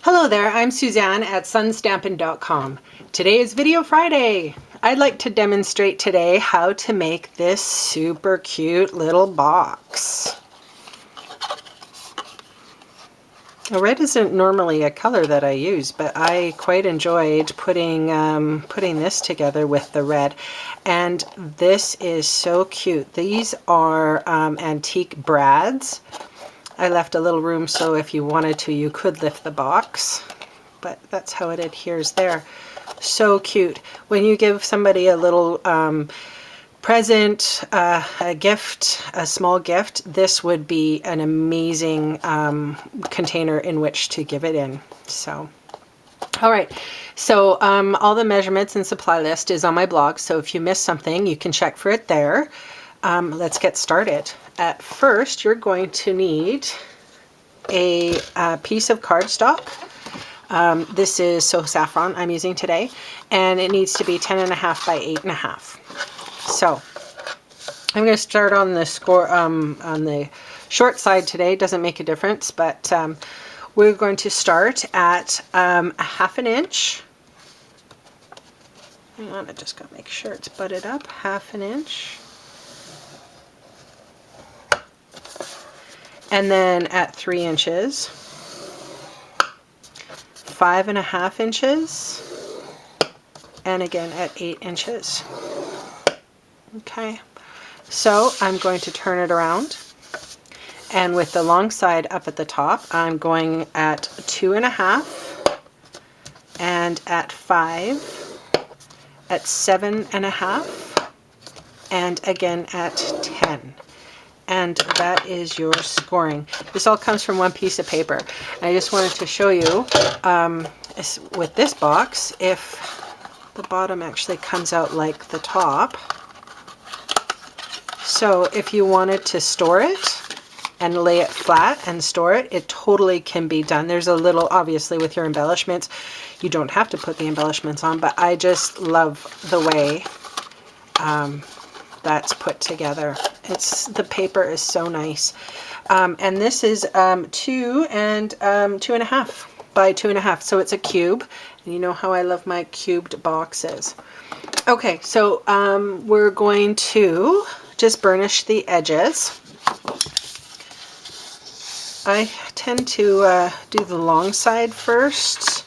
Hello there, I'm Suzanne at SunStampin.com. Today is Video Friday. I'd like to demonstrate today how to make this super cute little box. Now, red isn't normally a color that I use, but I quite enjoyed putting this together with the red. And this is so cute. These are antique brads. I left a little room so if you wanted to, you could lift the box, but that's how it adheres there. So cute. When you give somebody a little present, a gift, a small gift, this would be an amazing container in which to give it in. So, all right. So all the measurements and supply list is on my blog. So if you missed something, you can check for it there. Let's get started. At first, you're going to need a piece of cardstock. This is So Saffron I'm using today, and it needs to be 10.5 by 8.5. So I'm going to start on the on the short side today. Doesn't make a difference, but we're going to start at 1/2 inch. Hang on, I just got to make sure it's butted up. 1/2 inch. And then at 3 inches, 5.5 inches, and again at 8 inches. Okay, so I'm going to turn it around, and with the long side up at the top, I'm going at 2.5, and at 5, at 7.5, and again at 10. And that is your scoring. This all comes from one piece of paper. I just wanted to show you with this box, if the bottom actually comes out like the top. So if you wanted to store it and lay it flat and store it, it totally can be done. There's a little, obviously with your embellishments, you don't have to put the embellishments on, but I just love the way that's put together. The paper is so nice. And this is 2 and 2.5 by 2.5. So it's a cube. And you know how I love my cubed boxes. Okay, so we're going to just burnish the edges. I tend to do the long side first.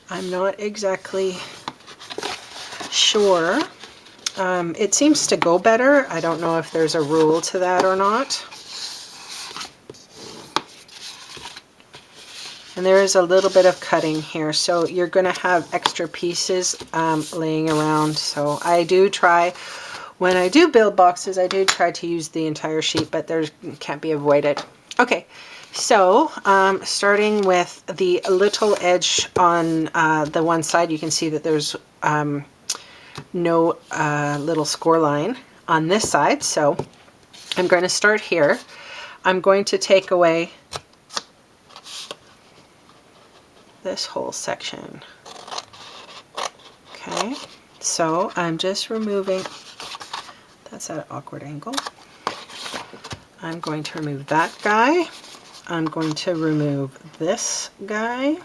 I'm not exactly sure. It seems to go better. I don't know if there's a rule to that or not. And there is a little bit of cutting here, so you're going to have extra pieces laying around. So I do try, when I do build boxes, I do try to use the entire sheet, but there can't be avoided. Okay, so starting with the little edge on the one side, you can see that there's no little score line on this side, so I'm going to start here. I'm going to take away this whole section. Okay, so I'm just removing, that's at an awkward angle. I'm going to remove that guy. I'm going to remove this guy.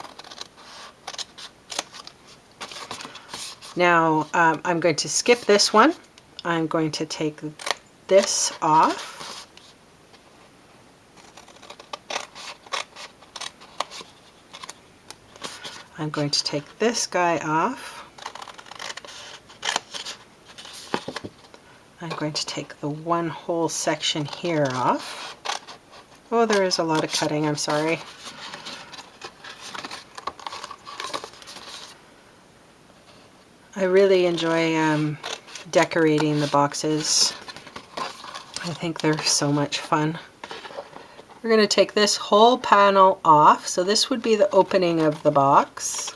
Now I'm going to skip this one. I'm going to take this off. I'm going to take this guy off. I'm going to take the one whole section here off. Oh, there is a lot of cutting, I'm sorry. I really enjoy decorating the boxes. I think they're so much fun. We're going to take this whole panel off. So this would be the opening of the box.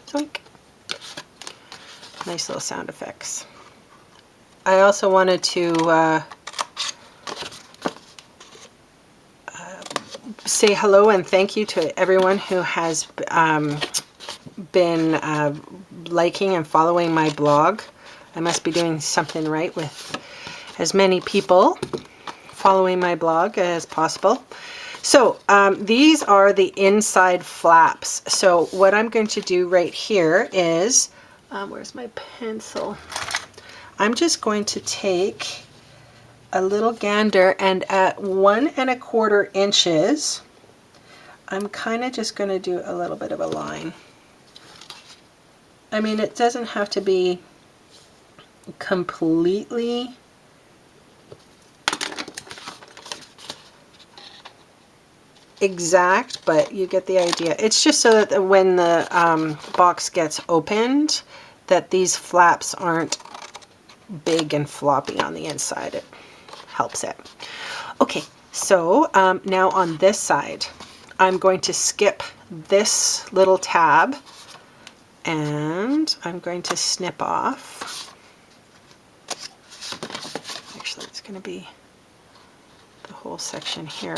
Zoink. Nice little sound effects. I also wanted to say hello and thank you to everyone who has been liking and following my blog. I must be doing something right with as many people following my blog as possible. So these are the inside flaps. So what I'm going to do right here is, where's my pencil? I'm just going to take a little gander, and at 1 1/4 inches, I'm kind of just going to do a little bit of a line. I mean, it doesn't have to be completely exact, but you get the idea. It's just so that when the box gets opened, that these flaps aren't big and floppy on the inside. It helps it. Okay, so now on this side, I'm going to skip this little tab, and I'm going to snip off. Actually, it's going to be the whole section here.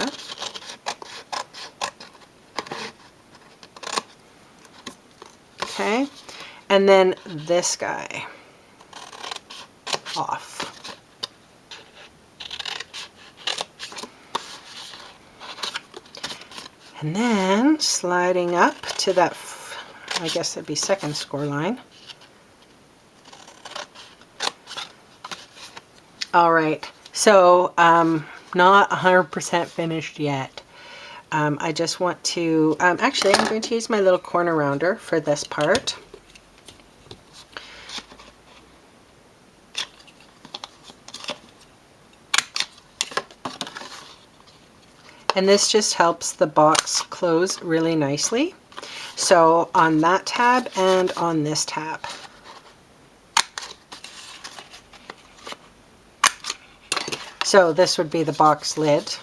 Okay, and then this guy off. And then sliding up to that, I guess that'd be second score line. All right, so not 100% finished yet. I just want to, actually I'm going to use my little corner rounder for this part. And this just helps the box close really nicely. So on that tab and on this tab. So this would be the box lid,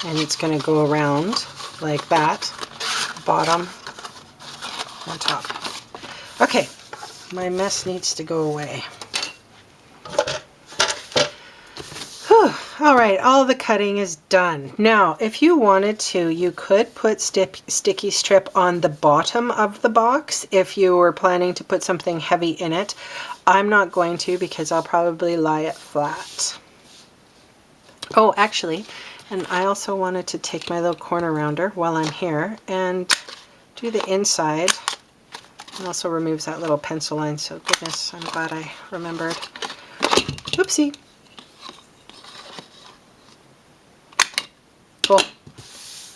and it's going to go around like that, bottom and top. Okay, my mess needs to go away. All right, all the cutting is done. Now, if you wanted to, you could put sticky strip on the bottom of the box if you were planning to put something heavy in it. I'm not going to, because I'll probably lie it flat. Oh, actually, and I also wanted to take my little corner rounder while I'm here and do the inside. It also removes that little pencil line, so goodness, I'm glad I remembered. Oopsie. Cool.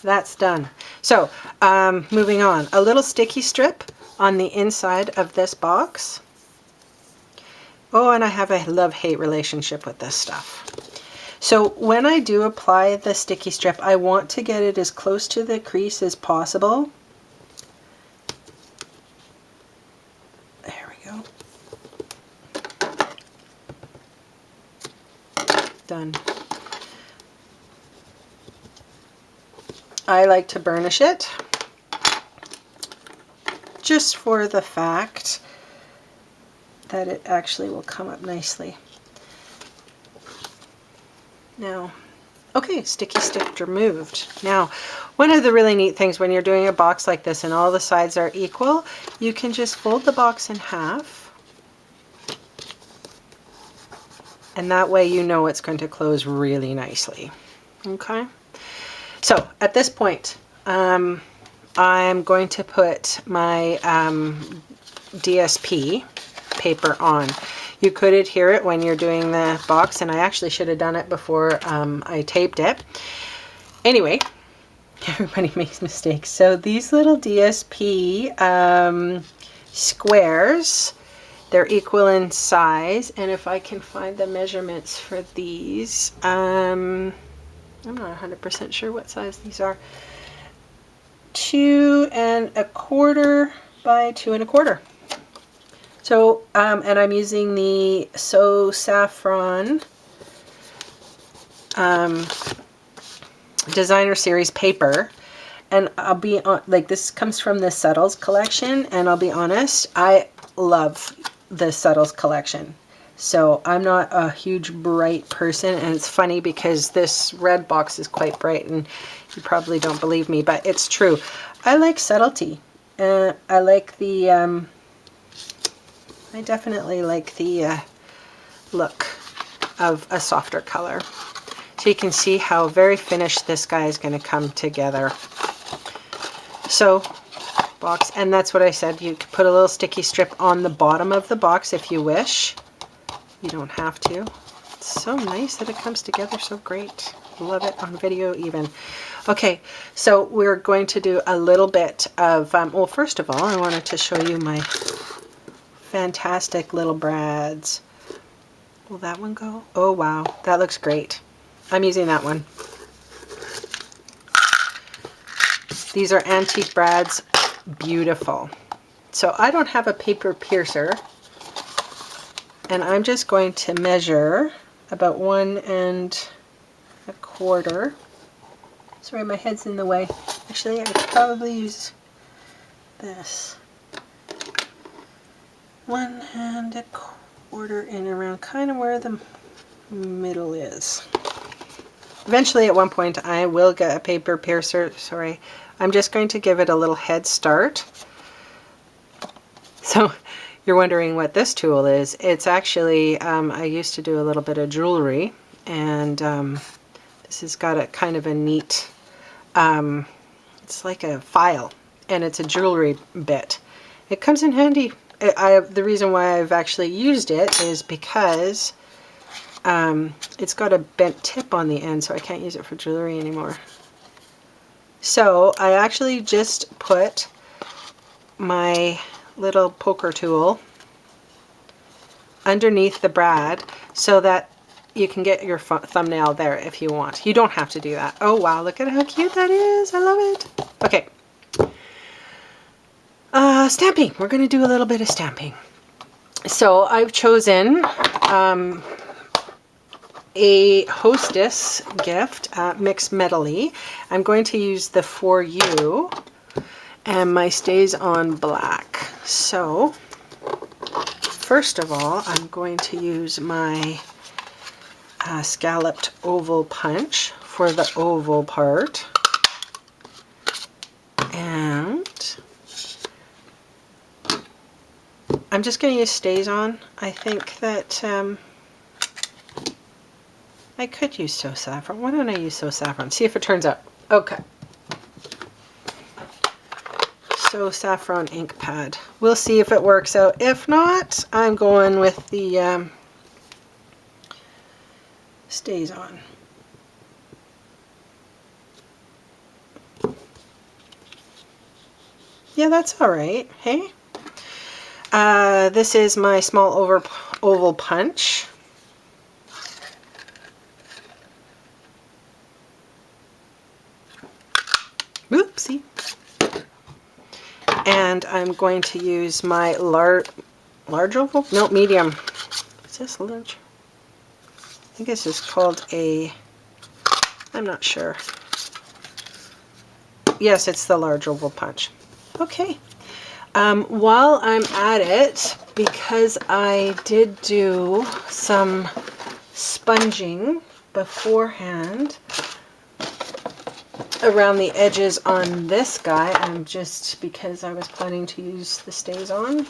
That's done. So, moving on. A little sticky strip on the inside of this box. Oh, and I have a love-hate relationship with this stuff. So when I do apply the sticky strip, I want to get it as close to the crease as possible. There we go. Done. I like to burnish it, just for the fact that it actually will come up nicely. Now, okay, sticky strip removed. Now, one of the really neat things when you're doing a box like this and all the sides are equal, you can just fold the box in half, and that way you know it's going to close really nicely. Okay? So at this point, I'm going to put my DSP paper on. You could adhere it when you're doing the box, and I actually should have done it before I taped it. Anyway, everybody makes mistakes. So these little DSP squares, they're equal in size, and if I can find the measurements for these, I'm not 100% sure what size these are. 2 1/4 by 2 1/4. So, and I'm using the Saffron Designer Series paper. And I'll be on, like, this comes from the Settles collection, and I'll be honest, I love the Settles collection. So I'm not a huge bright person, and it's funny because this red box is quite bright, and you probably don't believe me, but it's true. I like subtlety. I like the, I definitely like the look of a softer color. So you can see how very finished this guy is going to come together. So box, and that's what I said, you could put a little sticky strip on the bottom of the box if you wish. You don't have to. It's so nice that it comes together so great. Love it on video even. Okay, so we're going to do a little bit of, well, first of all, I wanted to show you my fantastic little brads. Will that one go? Oh, wow, that looks great. I'm using that one. These are antique brads, beautiful. So I don't have a paper piercer, and I'm just going to measure about 1 1/4. Sorry, my head's in the way. Actually, I would probably use this. 1 1/4 in around kind of where the middle is. Eventually, at one point, I will get a paper piercer. Sorry, I'm just going to give it a little head start. So you're wondering what this tool is. It's actually, I used to do a little bit of jewelry, and this has got a kind of a neat, it's like a file, and it's a jewelry bit. It comes in handy. The reason why I've actually used it is because it's got a bent tip on the end, so I can't use it for jewelry anymore. So I actually just put my little poker tool underneath the brad so that you can get your thumbnail there if you want. You don't have to do that. Oh wow, look at how cute that is. I love it. Okay. Stamping. We're going to do a little bit of stamping. So I've chosen a Hostess gift, Mixed Metally. I'm going to use the For You and my Stays On Black. So first of all, I'm going to use my scalloped oval punch for the oval part. And I'm just going to use Stays On. I think that I could use So Saffron. Why don't I use So Saffron? See if it turns out. Okay. So Saffron ink pad. We'll see if it works out. If not, I'm going with the Stays On. Yeah, that's all right. Hey. This is my small oval punch. Oopsie. And I'm going to use my large oval? No, medium. Is this large? I think this is called a, I'm not sure. Yes, it's the large oval punch. Okay. While I'm at it, because I did do some sponging beforehand around the edges on this guy, because I was planning to use the Stays On.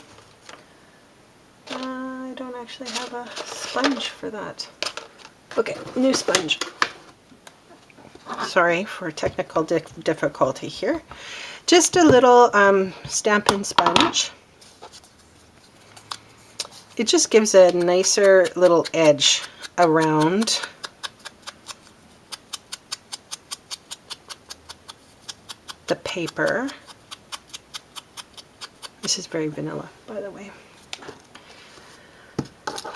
I don't actually have a sponge for that. Okay, new sponge. Sorry for technical difficulty here. Just a little Stampin' sponge. It just gives a nicer little edge around the paper. This is very vanilla, by the way.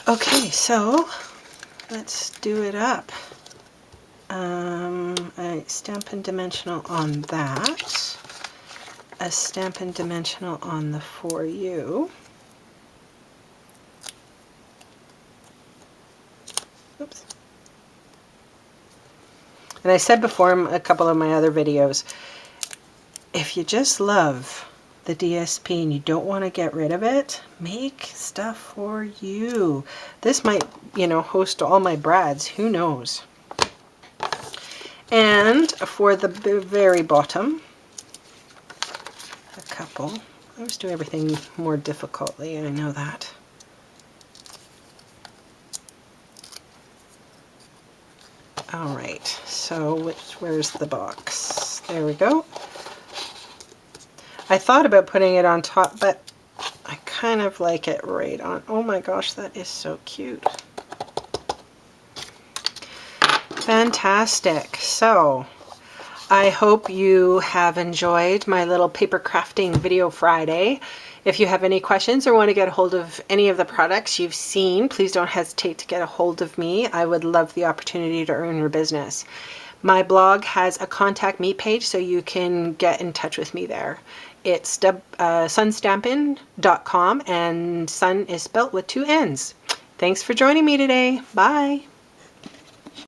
Okay, so let's do it up. A Stampin' Dimensional on that. A Stampin' Dimensional on the For You. Oops. And I said before in a couple of my other videos, if you just love the DSP and you don't want to get rid of it, make stuff for you. This might, host all my brads. Who knows? And for the very bottom, a couple. I always do everything more difficultly, I know that. All right, so where's the box? There we go. I thought about putting it on top, but I kind of like it right on. Oh my gosh, that is so cute. Fantastic. So I hope you have enjoyed my little paper crafting video Friday. If you have any questions or want to get a hold of any of the products you've seen, please don't hesitate to get a hold of me. I would love the opportunity to earn your business. My blog has a contact me page, so you can get in touch with me there. It's sunstampin.com, and sun is spelt with 2 N's. Thanks for joining me today. Bye.